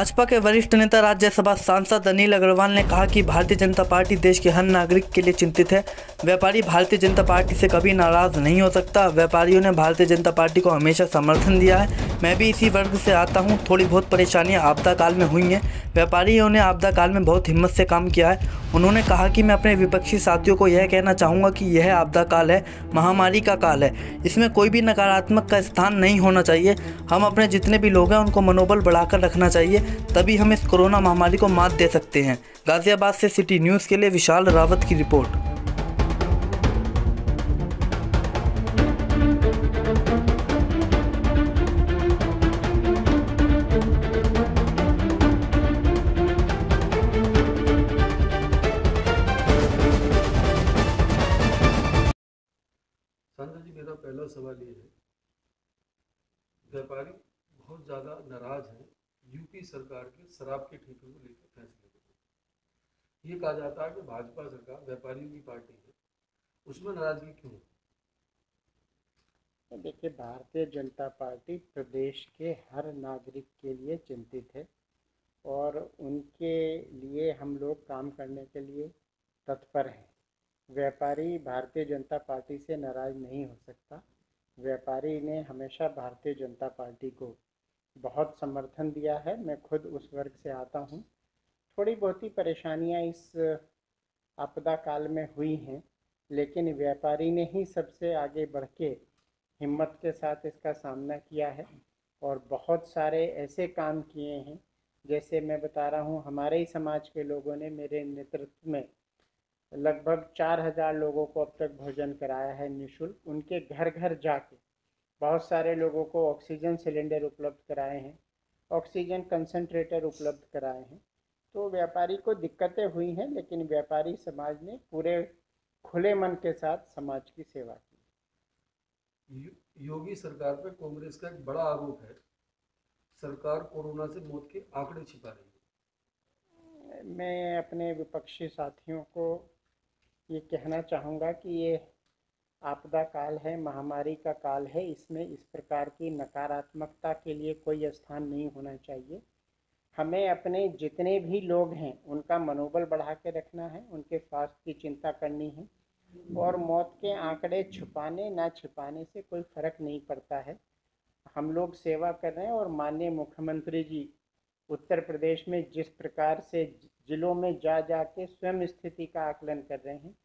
भाजपा के वरिष्ठ नेता राज्यसभा सांसद अनिल अग्रवाल ने कहा कि भारतीय जनता पार्टी देश के हर नागरिक के लिए चिंतित है। व्यापारी भारतीय जनता पार्टी से कभी नाराज नहीं हो सकता। व्यापारियों ने भारतीय जनता पार्टी को हमेशा समर्थन दिया है। मैं भी इसी वर्ग से आता हूं। थोड़ी बहुत परेशानियां आपदा काल में हुई हैं। व्यापारियों ने आपदा काल में बहुत हिम्मत से काम किया है। उन्होंने कहा कि मैं अपने विपक्षी साथियों को यह कहना चाहूँगा कि यह आपदा काल है, महामारी का काल है। इसमें कोई भी नकारात्मक का स्थान नहीं होना चाहिए। हम अपने जितने भी लोग हैं उनको मनोबल बढ़ाकर रखना चाहिए, तभी हम इस कोरोना महामारी को मात दे सकते हैं। गाजियाबाद से सिटी न्यूज़ के लिए विशाल रावत की रिपोर्ट। सांसद जी, मेरा पहला सवाल ये है, व्यापारी बहुत ज़्यादा नाराज हैं यूपी सरकार के शराब के ठेके को लेकर फैसले को। ये कहा जाता है कि भाजपा सरकार व्यापारियों की पार्टी है, उसमें नाराजगी क्यों? देखिए, भारतीय जनता पार्टी प्रदेश के हर नागरिक के लिए चिंतित है और उनके लिए हम लोग काम करने के लिए तत्पर हैं। व्यापारी भारतीय जनता पार्टी से नाराज़ नहीं हो सकता। व्यापारी ने हमेशा भारतीय जनता पार्टी को बहुत समर्थन दिया है। मैं खुद उस वर्ग से आता हूं। थोड़ी बहुत ही परेशानियां इस आपदा काल में हुई हैं, लेकिन व्यापारी ने ही सबसे आगे बढ़ के हिम्मत के साथ इसका सामना किया है और बहुत सारे ऐसे काम किए हैं। जैसे मैं बता रहा हूं, हमारे ही समाज के लोगों ने मेरे नेतृत्व में लगभग 4000 लोगों को अब तक भोजन कराया है निःशुल्क। उनके घर घर जाके बहुत सारे लोगों को ऑक्सीजन सिलेंडर उपलब्ध कराए हैं, ऑक्सीजन कंसंट्रेटर उपलब्ध कराए हैं। तो व्यापारी को दिक्कतें हुई हैं, लेकिन व्यापारी समाज ने पूरे खुले मन के साथ समाज की सेवा की। योगी सरकार पर कांग्रेस का एक बड़ा आरोप है, सरकार कोरोना से मौत के आंकड़े छिपा रही है। मैं अपने विपक्षी साथियों को ये कहना चाहूँगा कि ये आपदा काल है, महामारी का काल है। इसमें इस प्रकार की नकारात्मकता के लिए कोई स्थान नहीं होना चाहिए। हमें अपने जितने भी लोग हैं उनका मनोबल बढ़ा के रखना है, उनके स्वास्थ्य की चिंता करनी है और मौत के आंकड़े छुपाने ना छुपाने से कोई फर्क नहीं पड़ता है। हम लोग सेवा कर रहे हैं और माननीय मुख्यमंत्री जी उत्तर प्रदेश में जिस प्रकार से जिलों में जा के स्वयं स्थिति का आकलन कर रहे हैं,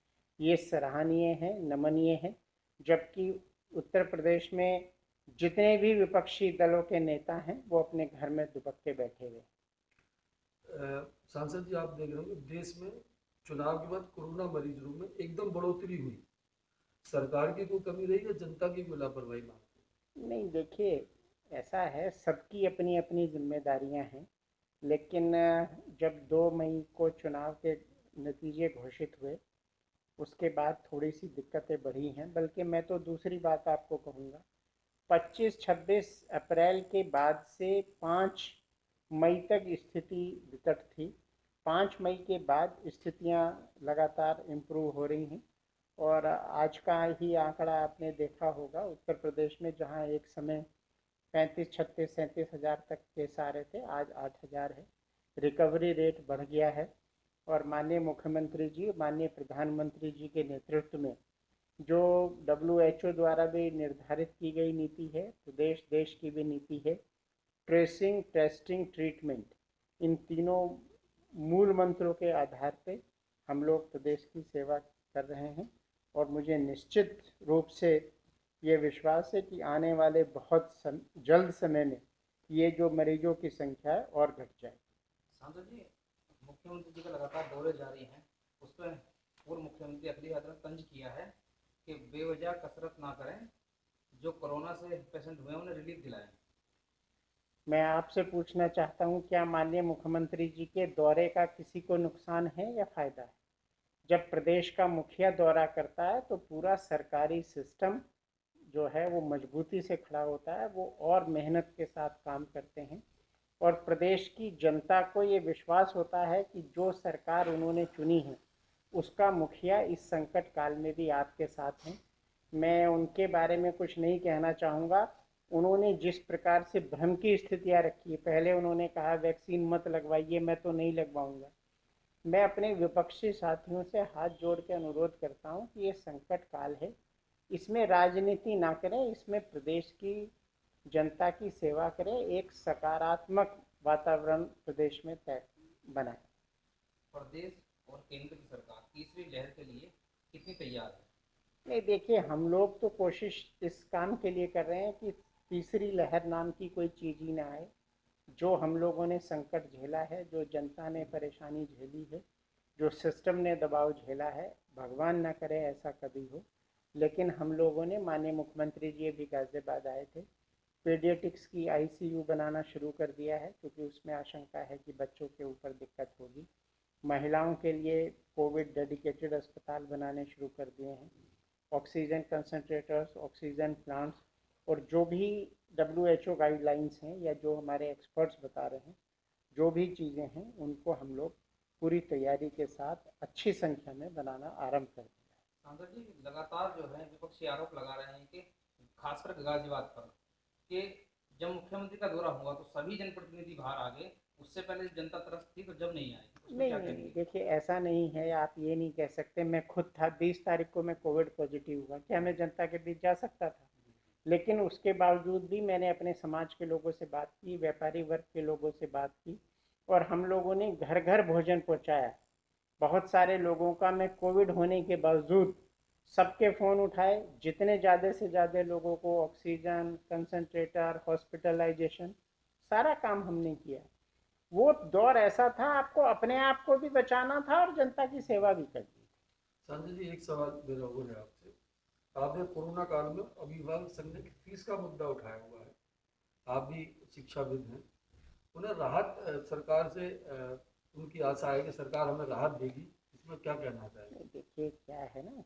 ये सराहनीय है, नमनीय है। जबकि उत्तर प्रदेश में जितने भी विपक्षी दलों के नेता हैं वो अपने घर में दुबक के बैठे हुए। सांसद जी, आप देख रहे हो देश में चुनाव के बाद कोरोना मरीजों में एकदम बढ़ोतरी हुई। सरकार की कोई कमी रही या जनता की कोई लापरवाही मानते? नहीं, देखिए, ऐसा है, सबकी अपनी अपनी जिम्मेदारियां हैं। लेकिन जब 2 मई को चुनाव के नतीजे घोषित हुए, उसके बाद थोड़ी सी दिक्कतें बढ़ी हैं। बल्कि मैं तो दूसरी बात आपको कहूँगा, 25-26 अप्रैल के बाद से 5 मई तक स्थिति विकट थी। 5 मई के बाद स्थितियां लगातार इम्प्रूव हो रही हैं और आज का ही आंकड़ा आपने देखा होगा, उत्तर प्रदेश में जहां एक समय 35, 36, 37 हज़ार तक केस आ रहे थे, आज 8,000 है। रिकवरी रेट बढ़ गया है और माननीय मुख्यमंत्री जी, माननीय प्रधानमंत्री जी के नेतृत्व में जो WHO द्वारा भी निर्धारित की गई नीति है, प्रदेश देश की भी नीति है, ट्रेसिंग, टेस्टिंग, ट्रीटमेंट, इन तीनों मूल मंत्रों के आधार पे हम लोग प्रदेश की सेवा कर रहे हैं और मुझे निश्चित रूप से ये विश्वास है कि आने वाले बहुत जल्द समय में ये जो मरीजों की संख्या है और घट जाएगी। सांसद जी, मुख्यमंत्री जी का लगातार दौरे जारी हैं, उस पर पूर्व मुख्यमंत्री अखिलेश यादव ने तंज किया है कि बेवजह कसरत ना करें, जो कोरोना से पेशेंट हुए हैं उन्हें रिलीफ दिलाएं। मैं आपसे पूछना चाहता हूं, क्या माननीय मुख्यमंत्री जी के दौरे का किसी को नुकसान है या फ़ायदा है? जब प्रदेश का मुखिया दौरा करता है तो पूरा सरकारी सिस्टम जो है वो मजबूती से खड़ा होता है, वो और मेहनत के साथ काम करते हैं और प्रदेश की जनता को ये विश्वास होता है कि जो सरकार उन्होंने चुनी है उसका मुखिया इस संकट काल में भी आपके साथ हैं। मैं उनके बारे में कुछ नहीं कहना चाहूँगा। उन्होंने जिस प्रकार से भ्रम की स्थितियाँ रखी है, पहले उन्होंने कहा वैक्सीन मत लगवाइए, मैं तो नहीं लगवाऊंगा। मैं अपने विपक्षी साथियों से हाथ जोड़ के अनुरोध करता हूं कि ये संकट काल है, इसमें राजनीति ना करें, इसमें प्रदेश की जनता की सेवा करें, एक सकारात्मक वातावरण प्रदेश में तय बनाए। प्रदेश और केंद्र की सरकार तीसरी लहर के लिए कितनी तैयार है? नहीं, देखिए, हम लोग तो कोशिश इस काम के लिए कर रहे हैं कि तीसरी लहर नाम की कोई चीज़ ही ना आए। जो हम लोगों ने संकट झेला है, जो जनता ने परेशानी झेली है, जो सिस्टम ने दबाव झेला है, भगवान ना करे ऐसा कभी हो, लेकिन हम लोगों ने, माननीय मुख्यमंत्री जी अभी गाजियाबाद आए थे, पीडियाट्रिक्स की आईसीयू बनाना शुरू कर दिया है, क्योंकि उसमें आशंका है कि बच्चों के ऊपर दिक्कत होगी। महिलाओं के लिए कोविड डेडिकेटेड अस्पताल बनाने शुरू कर दिए हैं। ऑक्सीजन कंसंट्रेटर्स, ऑक्सीजन प्लांट्स, और जो भी WHO गाइडलाइंस हैं या जो हमारे एक्सपर्ट्स बता रहे हैं, जो भी चीज़ें हैं, उनको हम लोग पूरी तैयारी के साथ अच्छी संख्या में बनाना आरंभ कर दिया है। सांसद जी, लगातार जो है विपक्षी आरोप लगा रहे हैं कि खासकर गाजियाबाद पर, कि जब मुख्यमंत्री का दौरा हुआ तो सभी जनप्रतिनिधि बाहर आ गए, उससे पहले जनता तरफ थी तो जब नहीं आई, उसमें नहीं क्या नहीं, कहेंगे? देखिए, ऐसा नहीं है, आप ये नहीं कह सकते। मैं खुद था, 20 तारीख को मैं कोविड पॉजिटिव हुआ, क्या मैं जनता के बीच जा सकता था? लेकिन उसके बावजूद भी मैंने अपने समाज के लोगों से बात की, व्यापारी वर्ग के लोगों से बात की, और हम लोगों ने घर घर भोजन पहुंचाया। बहुत सारे लोगों का मैं कोविड होने के बावजूद सबके फ़ोन उठाए, जितने ज़्यादा से ज़्यादा लोगों को ऑक्सीजन कंसंट्रेटर, हॉस्पिटलाइजेशन, सारा काम हमने किया। वो दौर ऐसा था, आपको अपने आप को भी बचाना था और जनता की सेवा भी करनी थी। संजय जी, एक सवाल मेरा और है आपसे। आपने कोरोना काल में अभिभावक संघ ने फीस का मुद्दा उठाया हुआ है, आप भी शिक्षाविद हैं, उन्हें राहत सरकार से उनकी आशा है कि सरकार हमें राहत देगी, इसमें क्या कहना चाहिए? देखिए, क्या है ना,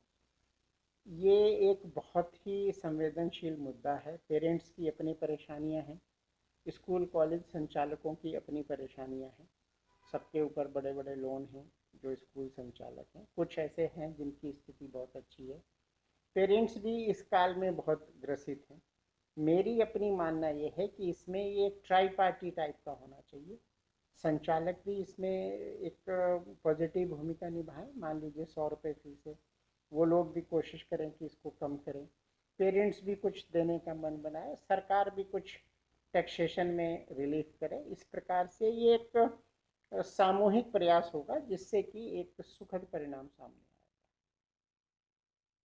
ये एक बहुत ही संवेदनशील मुद्दा है। पेरेंट्स की अपनी परेशानियां हैं, स्कूल कॉलेज संचालकों की अपनी परेशानियां हैं, सबके ऊपर बड़े बड़े लोन हैं जो स्कूल संचालक हैं, कुछ ऐसे हैं जिनकी स्थिति बहुत अच्छी है। पेरेंट्स भी इस काल में बहुत ग्रसित हैं। मेरी अपनी मानना ये है कि इसमें ये एक ट्राई पार्टी टाइप का होना चाहिए। संचालक भी इसमें एक पॉजिटिव भूमिका निभाएं। मान लीजिए 100 रुपये फीस है, वो लोग भी कोशिश करें कि इसको कम करें। पेरेंट्स भी कुछ देने का मन बनाए, सरकार भी कुछ टैक्सेशन में रिलीफ करे। इस प्रकार से ये एक सामूहिक प्रयास होगा जिससे कि एक सुखद परिणाम सामने